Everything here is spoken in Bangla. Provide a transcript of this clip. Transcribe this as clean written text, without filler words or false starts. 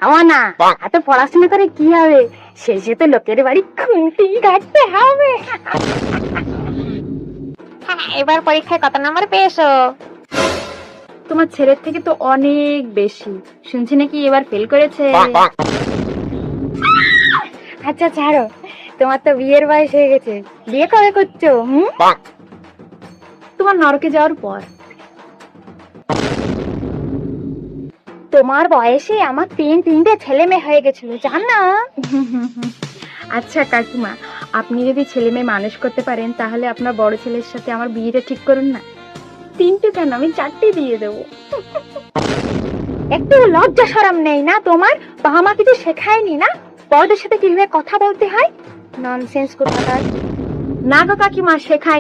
আমার না এত পড়াশোনা করে কি হবে, শেষে তো লোকের বাড়ি খুন্তি কাটতে হবে। এবার পরীক্ষায় কত নাম্বার পেয়েছো? তোমার ছেলের থেকে তো অনেক বেশি, শুনছি নাকি এবার ফেল করেছে। আচ্ছা ছাড়ো, তোমার তো বিয়ের বয়স হয়ে গেছে, বিয়ে কবে করছো? তোমার নরকে যাওয়ার পর। তোমার বয়সে আমার তিনটে ছেলে মেয়ে হয়ে গেছিল, জান না? আচ্ছা কাকিমা, আপনি যদি ছেলে মেয়ে মানুষ করতে পারেন তাহলে আপনার বড় ছেলের সাথে আমার বিয়েটা ঠিক করুন না। 3টে কেন, আমি 4টে দিয়ে দেবো। একটু লজ্জা শরম নেই না তোমার? বাবা মা কিছু শেখায়নি না বড়দের সাথে কিভাবে কথা বলতে হয়? ননসেন্স কোথাকার। না গো কাকিমা, শেখায়।